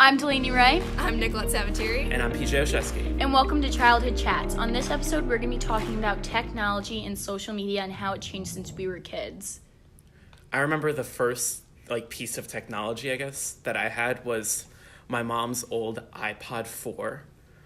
I'm Delaney Ray. I'm Nicolette Savatieri. And I'm PJ Oshesky. And welcome to Childhood Chats. On this episode, we're going to be talking about technology and social media and how it changed since we were kids. I remember the first piece of technology, I guess, that I had was my mom's old iPod 4.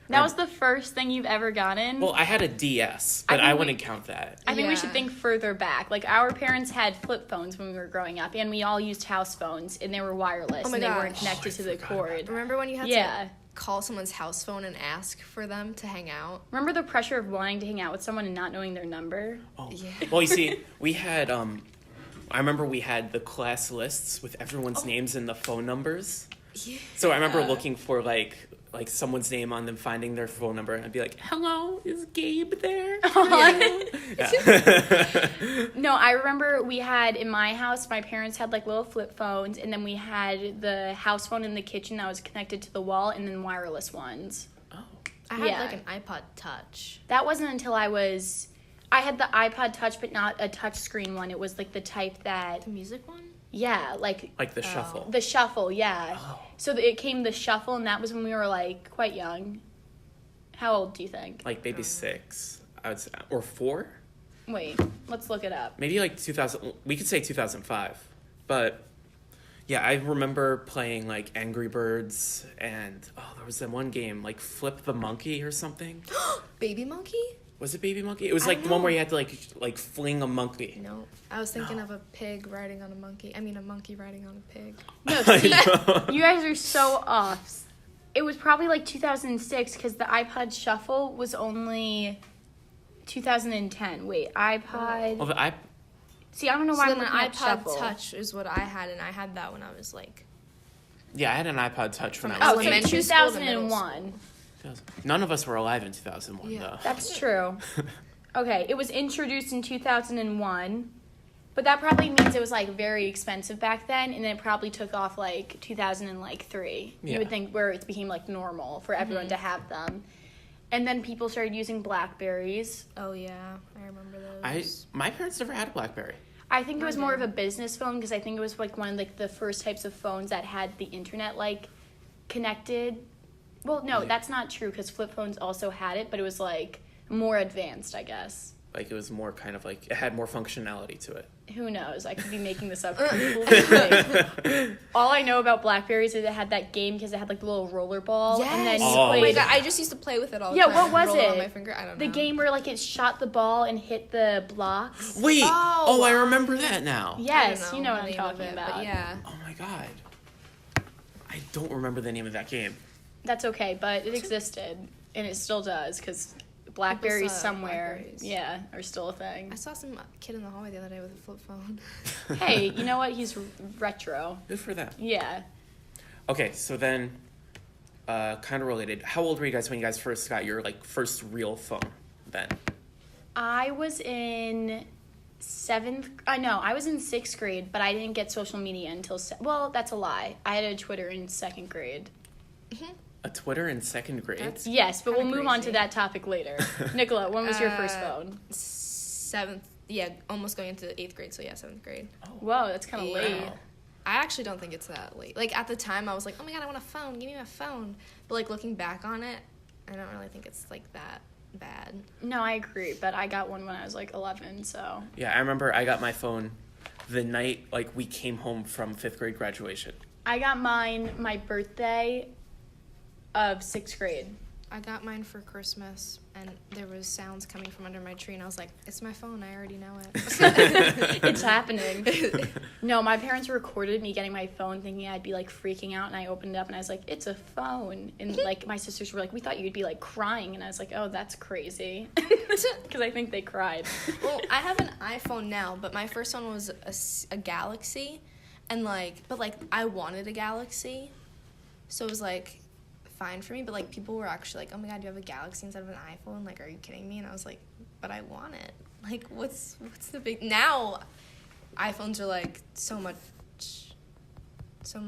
That was the first thing you've ever gotten? Well, I had a DS, but I wouldn't count that. I think we should think further back. Our parents had flip phones when we were growing up, and we all used house phones, and they were wireless, and they weren't connected to the cord. Remember when you had to call someone's house phone and ask for them to hang out? Remember the pressure of wanting to hang out with someone and not knowing their number? Oh, yeah. Well, you see, we had, I remember we had the class lists with everyone's names and the phone numbers. Yeah. So I remember looking for, someone's name on them, finding their phone number, and I'd be like, hello, is Gabe there? No, I remember we had, in my house, my parents had, little flip phones, and then we had the house phone in the kitchen that was connected to the wall, and then wireless ones. Oh. I had, an iPod Touch. That wasn't until I had the iPod Touch, but not a touch screen one. It was, the type that... The music one? Yeah, Like the shuffle. The shuffle, yeah. Oh. So it came the shuffle, and that was when we were, quite young. How old do you think? Maybe 6, I would say. Or 4? Wait, let's look it up. Maybe 2000, we could say 2005. But, yeah, I remember playing, Angry Birds, and, there was that one game, Flip the Monkey or something. Baby Monkey? Was it Baby Monkey? It was the one where you had to fling a monkey. No, I was thinking of a pig riding on a monkey. I mean, a monkey riding on a pig. No, see, you guys are so off. It was probably 2006 because the iPod Shuffle was only 2010. Wait, iPod. Well, the See, I don't know why I'm then looking an at iPod Shuffle. Touch is what I had, and I had that when I was Yeah, I had an iPod Touch when I was elementary 8. school to 2001. None of us were alive in 2001, though. That's true. Okay, it was introduced in 2001, but that probably means it was very expensive back then, and then it probably took off 2003. Yeah. You would think where it became normal for everyone to have them, and then people started using Blackberries. Oh yeah, I remember those. My parents never had a BlackBerry. I think it was more of a business phone because I think it was one of the first types of phones that had the internet connected. Well, no, that's not true because flip phones also had it, but it was more advanced, I guess. It was more kind of it had more functionality to it. Who knows? I could be making this up completely. All I know about Blackberries is it had that game because it had the little roller ball. Yes. And then you Oh my played... god, I just used to play with it all the Yeah, time. what was Roll it on it? my finger. I don't know. The game where it shot the ball and hit the blocks. Wait! I remember that now. Yes, I you know the what I'm name talking of it, about. But yeah. Oh my god. I don't remember the name of that game. That's okay, but it existed. And it still does because Blackberries somewhere, Blackberries. Are still a thing. I saw some kid in the hallway the other day with a flip phone. Hey, you know what? He's retro. Good for them. Yeah. Okay, so then, kind of related. How old were you guys when you guys first got your first real phone? Then. I was in I was in 6th grade, but I didn't get social media until well, that's a lie. I had a Twitter in 2nd grade. A Twitter in 2nd grade. Yes, but we'll move on to crazy. that topic later. Nicola, when was your first phone? 7th, almost going into 8th grade, so 7th grade. Whoa, that's kind of late. Wow. I actually don't think it's that late. At the time, I was like, oh my god, I want a phone, give me my phone. But looking back on it, I don't really think it's that bad. No, I agree, but I got one when I was 11, so. Yeah, I remember I got my phone the night we came home from 5th grade graduation. I got mine my birthday of 6th grade. I got mine for Christmas, and there was sounds coming from under my tree, and I was like, it's my phone, I already know it. It's happening. No, my parents recorded me getting my phone thinking I'd be freaking out, and I opened it up and I was like, it's a phone. And my sisters were like, we thought you'd be crying, and I was like, oh, that's crazy. Because I think they cried. Well, I have an iPhone now, but my first one was a Galaxy, and I wanted a Galaxy, so it was fine for me, but people were actually oh my god, you have a Galaxy instead of an iPhone, are you kidding me? And I was like, but I want it. What's the big... Now iPhones are so much It's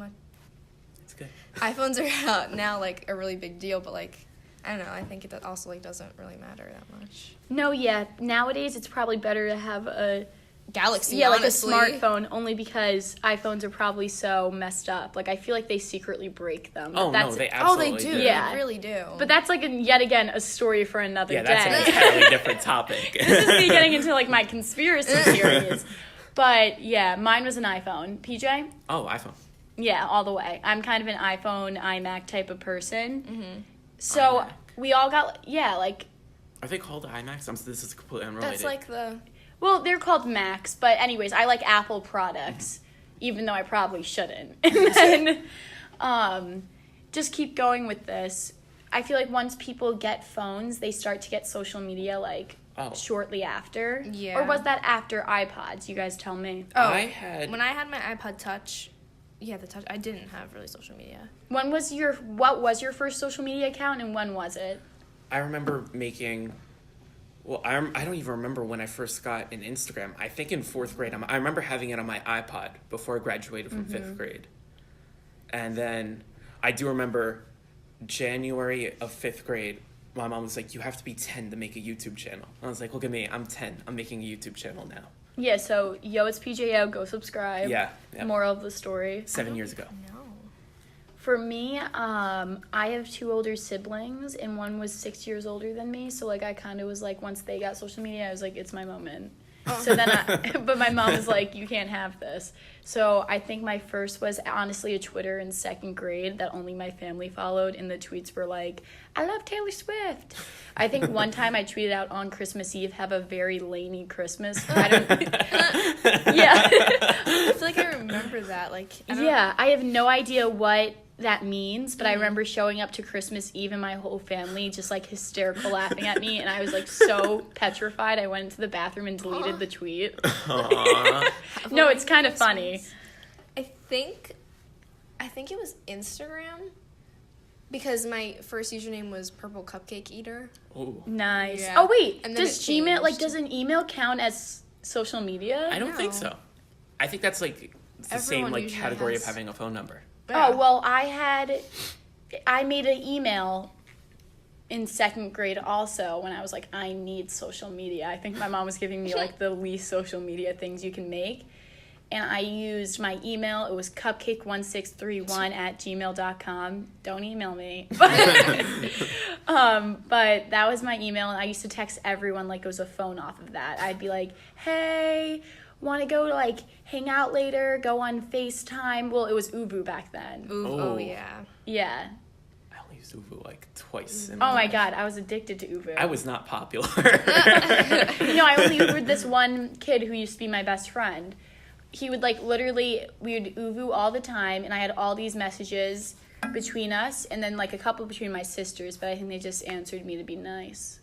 good. iPhones are now a really big deal, but I don't know, I think it also doesn't really matter that much. No, yeah, nowadays it's probably better to have a Galaxy. Yeah, honestly. like a smartphone, only because iPhones are probably so messed up. Like, I feel like they secretly break them. Oh, That's, no, they Oh, absolutely they do. Yeah. They really do. But that's like, yet again, a story for another Yeah, day. that's an entirely different topic. This is me getting into, like, my conspiracy theories. But, yeah, mine was an iPhone. PJ? Oh, iPhone. Yeah, all the way. I'm kind of an iPhone, iMac type of person. Mm-hmm. So, iMac. we all got, like, Are they called IMAX? This is completely unrelated. that's like the. well, they're called Macs, but anyways, I like Apple products, even though I probably shouldn't. And then, just keep going with this. I feel like once people get phones, they start to get social media, like, shortly after. Yeah. Or was that after iPods? You guys tell me. Oh, when I had my iPod Touch. Yeah, the Touch. I didn't have really social media. What was your first social media account, and when was it? I remember making. Well, I don't even remember when I first got an Instagram. I think in 4th grade. I remember having it on my iPod before I graduated from 5th grade. And then I do remember January of 5th grade, my mom was like, you have to be 10 to make a YouTube channel. I was like, look at me, I'm 10. I'm making a YouTube channel now. Yeah, so, it's PJO, go subscribe. Yeah. Yep. Moral of the story. 7 years ago. No. For me, I have 2 older siblings, and one was 6 years older than me. So, like, I kind of was like, once they got social media, I was like, it's my moment. So then but my mom was like, you can't have this. So I think my first was honestly a Twitter in 2nd grade that only my family followed, and the tweets were like, I love Taylor Swift. I think one time I tweeted out on Christmas Eve, have a very laney Christmas. I feel like I remember that. Like, I have no idea what that means, but I remember showing up to Christmas Eve and my whole family just like hysterical laughing at me, and I was like so petrified I went into the bathroom and deleted the tweet. No, it's kind of funny. I think it was Instagram, because my first username was Purple Cupcake Eater. Ooh. Nice. Yeah. Oh wait, And then does it Gmail, like, changed. does an email count as social media? I don't think No. so. I think that's like the same Everyone like usually category has- of having a phone number. Oh, well, I made an email in 2nd grade also when I was like, I need social media. I think my mom was giving me like the least social media things you can make. And I used my email. It was cupcake1631@gmail.com. Don't email me. But that was my email, and I used to text everyone like it was a phone off of that. I'd be like, hey, want to go like hang out later, go on FaceTime. Well, it was Ubu back then. Ooh, Oh. oh yeah. Yeah. I only used Uvu like twice. In Oh my life. God, I was addicted to Ubu. I was not popular. I only Ubered this one kid who used to be my best friend. He would like literally, we would Uvu all the time, and I had all these messages between us, and then like a couple between my sisters, but I think they just answered me to be nice.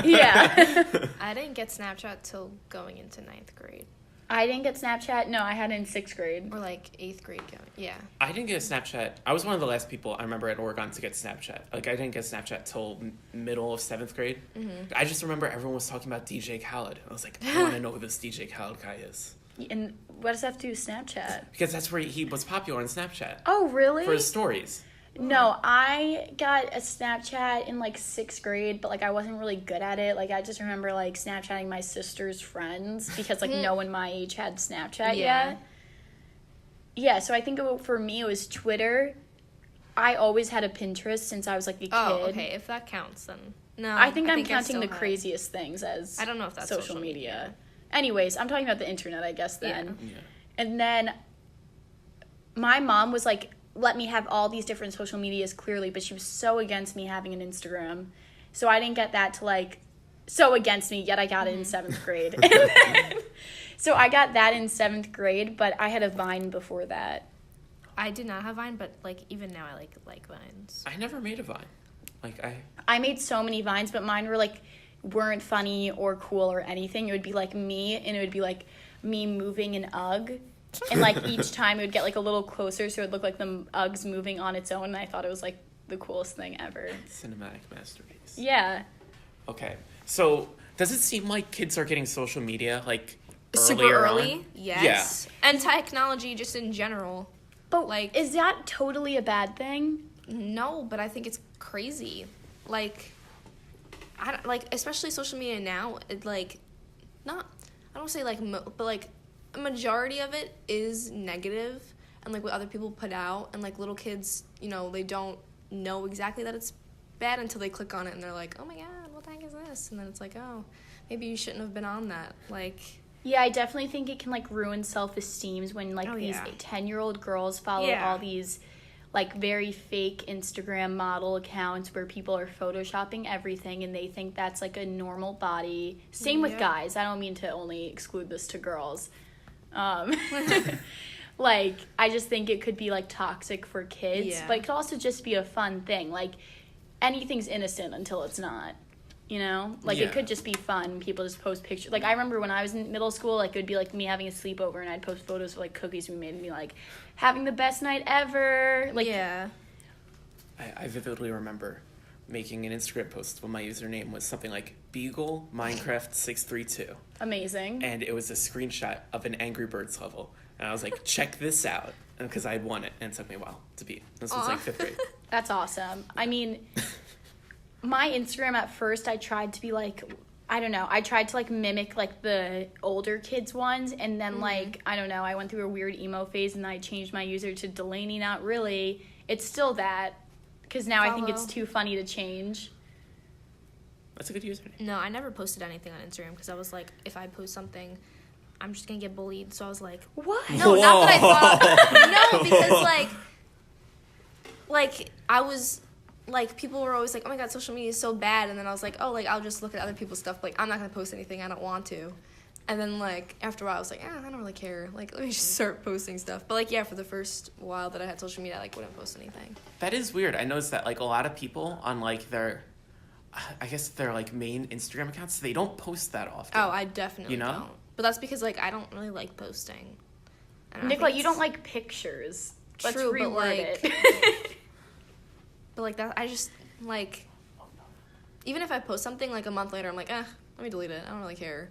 Yeah. I didn't get Snapchat till going into 9th grade. I didn't get Snapchat. No, I had it in 6th grade. Or like 8th grade going. Yeah. I didn't get a Snapchat. I was one of the last people I remember at Oregon to get Snapchat. Like, I didn't get Snapchat till middle of 7th grade. Mm-hmm. I just remember everyone was talking about DJ Khaled. I was like, I want to know who this DJ Khaled guy is. And what does that have to do with Snapchat? Because that's where he was popular on Snapchat. Oh, really? For his stories. No, I got a Snapchat in like 6th grade, but like I wasn't really good at it. Like I just remember like Snapchatting my sister's friends because like no one my age had Snapchat Yeah. yet. Yeah, so I think for me it was Twitter. I always had a Pinterest since I was like a kid. Oh, okay. If that counts, then no. I think I'm I counting still the had- craziest things as I don't know if that's social media. Anyways, I'm talking about the internet, I guess then. Yeah. And then my mom was like, let me have all these different social medias clearly, but she was so against me having an Instagram. So I didn't get that to like, so against me, yet I got it in 7th grade. And then, so I got that in 7th grade, but I had a Vine before that. I did not have Vine, but like even now I like Vines. I never made a Vine. Like, I made so many Vines, but mine were like, weren't funny or cool or anything. It would be like me, and it would be like me moving an UGG. And like each time it would get like a little closer, so it would look like the UGG's moving on its own, and I thought it was like the coolest thing ever. cinematic masterpiece. Yeah. Okay. So, does it seem like kids are getting social media, like, Super earlier early, on? yes. And technology just in general. But Like- is that totally a bad thing? No, but I think it's crazy. Like, I don't, like especially social media now. It like, not. I don't say like but like a majority of it is negative, and like what other people put out, and like little kids, you know, they don't know exactly that it's bad until they click on it and they're like, oh my god, what the heck is this? And then it's like, oh, maybe you shouldn't have been on that. Like, Yeah, I definitely think it can like ruin self-esteem when like Oh, these yeah. 10-year-old girls follow Yeah. all these like very fake Instagram model accounts where people are photoshopping everything and they think that's like a normal body. Same with Yeah. guys. I don't mean to only exclude this to girls. Like, I just think it could be like toxic for kids, Yeah. but it could also just be a fun thing. Like, anything's innocent until it's not. You know, like Yeah. it could just be fun. People just post pictures. Like I remember when I was in middle school, like it would be like me having a sleepover, and I'd post photos of like cookies we made, and be like, having the best night ever. Like, yeah. I vividly remember making an Instagram post when my username was something like Beagle Minecraft 632, amazing. and it was a screenshot of an Angry Birds level, and I was like, check this out, because I had won it, and it took me a while to beat. This was Aw. like 5th grade. That's awesome. I mean, my Instagram at first, I tried to be like, I don't know, I tried to like mimic like the older kids ones, and then like, I don't know, I went through a weird emo phase, and then I changed my user to Delaney Not Really. It's still that, because now I think it's Follow. too funny to change. That's a good username. No, I never posted anything on Instagram because I was like, if I post something, I'm just gonna get bullied. So I was like, What? no, not that I thought. No, because like I was like, people were always like, oh my god, social media is so bad, and then I was like, oh, like I'll just look at other people's stuff. Like I'm not gonna post anything I don't want to. And then like after a while, I was like, I don't really care. Like let me just start posting stuff. But like yeah, for the first while that I had social media, I like wouldn't post anything. That is weird. I noticed that like a lot of people on like their, I guess their like main Instagram accounts, they don't post that often. Oh, I definitely You know? don't. But that's because like I don't really like posting. And I Nicola, think you don't it's- like pictures. Let's True, but, reword like, it. But like that, I just like, even if I post something like a month later, I'm like, let me delete it. I don't really care.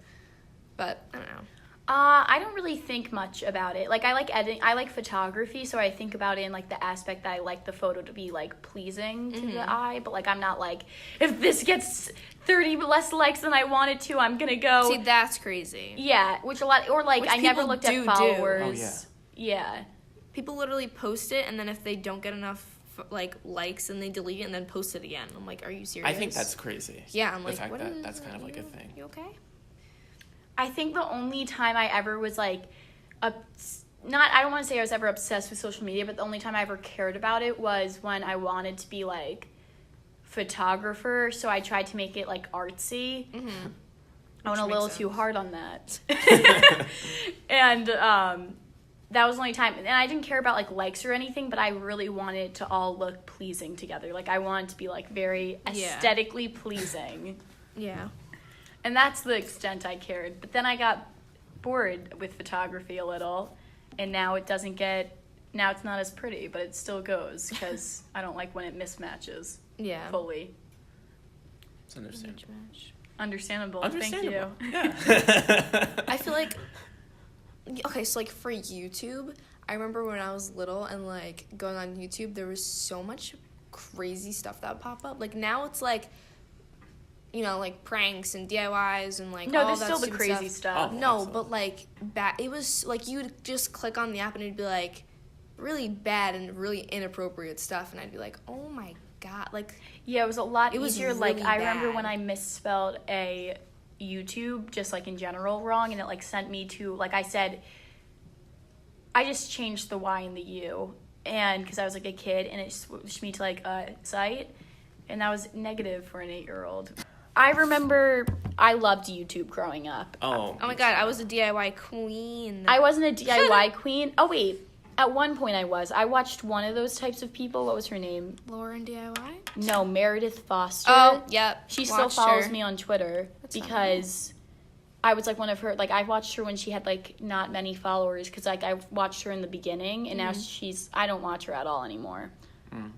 But I don't know. I don't really think much about it. Like, I like editing. I like photography, so I think about it in, like, the aspect that I like the photo to be, like, pleasing to the eye. But, like, I'm not like, if this gets 30 less likes than I wanted to, I'm gonna go. See, that's crazy. Yeah, which a lot, or, like, Which I never people looked do at do. followers. Oh, Yeah. People literally post it, and then if they don't get enough like likes, and they delete it and then post it again. I'm like, are you serious? I think that's crazy. yeah. I'm The like, fact what that is- that's kind of like a thing. You okay? I think the only time I ever was, like, I don't want to say I was ever obsessed with social media, but the only time I ever cared about it was when I wanted to be, like, photographer, so I tried to make it, like, artsy. Mm-hmm. I went a Which little makes too sense. hard on that. And that was the only time. And I didn't care about, like, likes or anything, but I really wanted it to all look pleasing together. Like, I wanted to be, like, very Yeah. aesthetically pleasing. Yeah. And that's the extent I cared. But then I got bored with photography a little, and now it's not as pretty, but it still goes, because I don't like when it mismatches Yeah. fully. It's understandable. Understandable. Understandable. Thank you. Yeah. I feel like, okay, so like for YouTube, I remember when I was little and like going on YouTube, there was so much crazy stuff that would pop up. Like now it's like, you know, like pranks and DIYs and like No, all there's that still the stupid crazy stuff. Oh. No, Excellent. but like it was like you would just click on the app and it'd be like really bad and really inappropriate stuff, and I'd be like, oh my god, like Yeah, it was a lot It was easier. Like, really I remember bad. when I misspelled a YouTube, just like in general, wrong, and it like sent me to, like I said, I just changed the Y and the U, and because I was like a kid, and it switched me to like a site, and that was negative for an 8-year-old. I remember I loved YouTube growing up. Oh oh my god, I was a DIY queen. I wasn't a DIY queen. Oh, wait. At one point I was. I watched one of those types of people. What was her name? Lauren DIY. No, Meredith Foster. Oh, yep. She still Watched follows her. me on Twitter because I was like one of her, like I watched her when she had like not many followers, because like I watched her in the beginning, and now I don't watch her at all animour. Mm.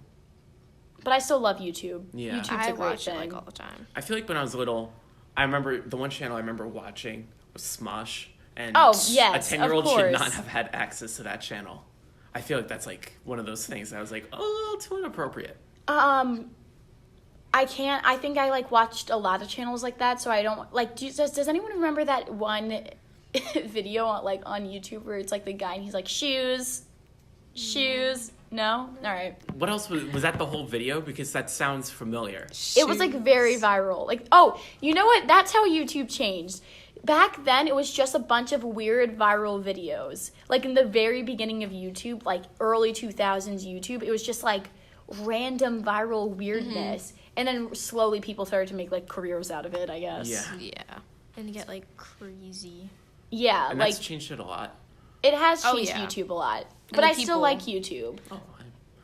But I still love YouTube. Yeah. YouTube's I a great watch it thing. like all the time. I feel like when I was little, I remember the one channel I remember watching was Smosh, and Oh, yes, a 10-year-old of should course. not have had access to that channel. I feel like that's like one of those things that I was like, oh, a little too inappropriate. I think I like watched a lot of channels like that, so I don't like. Does anyone remember that one video on YouTube where it's like the guy and he's like shoes. No? All right. What else was that? The whole video? Because that sounds familiar. It was like very viral. Like, oh, you know what? That's how YouTube changed. Back then, it was just a bunch of weird viral videos. Like in the very beginning of YouTube, like early 2000s YouTube, it was just like random viral weirdness. And then slowly people started to make like careers out of it, I guess. Yeah. Yeah. And you get like crazy. Yeah, And like that's changed it a lot. it has Oh, changed yeah. YouTube a lot. And But the I still people- like YouTube. Oh,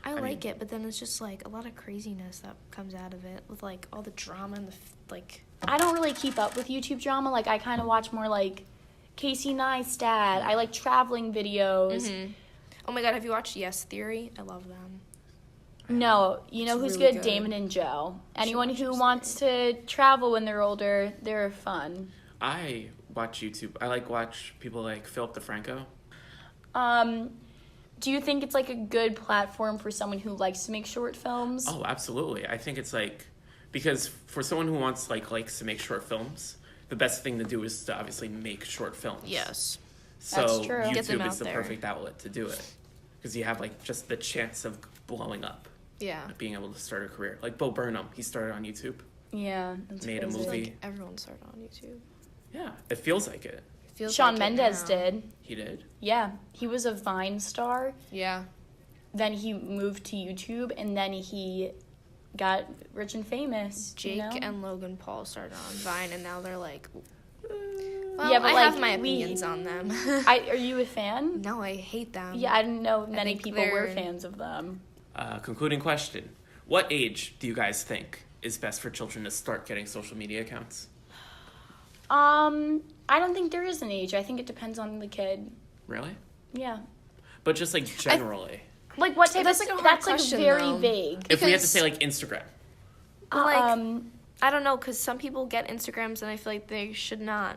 I mean- like it, but then it's just like a lot of craziness that comes out of it with like all the drama and the like. I don't really keep up with YouTube drama. Like, I kind of watch more like Casey Neistat. I like traveling videos. Oh my god, have you watched Yes Theory? I love them. No, you know It's who's really good? good. Damon and Joe. Anyone watch who Yes wants to travel when they're older, they're fun. I watch YouTube. I watch people like Philip DeFranco. Do you think it's like a good platform for someone who likes to make short films? Oh, absolutely. I think it's like, because for someone who wants likes to make short films, the best thing to do is to obviously make short films. Yes. So That's true. Get them YouTube out is the there. perfect outlet to do it. Because you have just the chance of blowing up, Yeah. being able to start a career. Like Bo Burnham, he started on YouTube. Yeah, that's Made a crazy. movie. Like everyone started on YouTube. Yeah, it feels like it. Feels Shawn like it Mendes now. did. He did. Yeah, he was a Vine star. Yeah. Then he moved to YouTube, and then he got rich and famous. Jake you know? and Logan Paul started on Vine, and now they're like. Well, Yeah, but, I like, have my we- opinions on them. Are you a fan? No, I hate them. Yeah, I didn't know many think people were they're- fans of them. Concluding question. What age do you guys think is best for children to start getting social media accounts? I don't think there is an age. I think it depends on the kid. Really? Yeah. But just generally. Like what type That's, of like, a hard that's like question, very though. vague. If we had to Because- say Instagram. But, like, um I don't know, because some people get Instagrams, and I feel like they should not.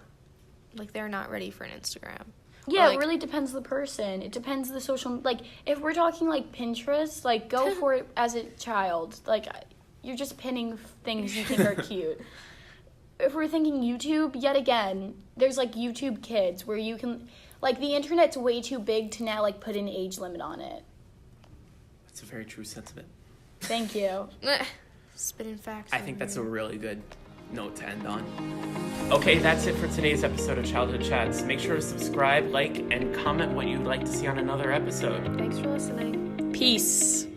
Like, they're not ready for an Instagram. yeah, like- it really depends the person. It depends the social like if we're talking like Pinterest, like go for it as a child. Like you're just pinning things you think are cute. If we're thinking YouTube, yet again, there's like YouTube Kids where you can like the internet's way too big to now like put an age limit on it. That's a very true sentiment. Thank you. Spitting facts. I think that's a really good note to end on. Okay, that's it for today's episode of Childhood Chats. Make sure to subscribe, like, and comment what you'd like to see on another episode. Thanks for listening. Peace.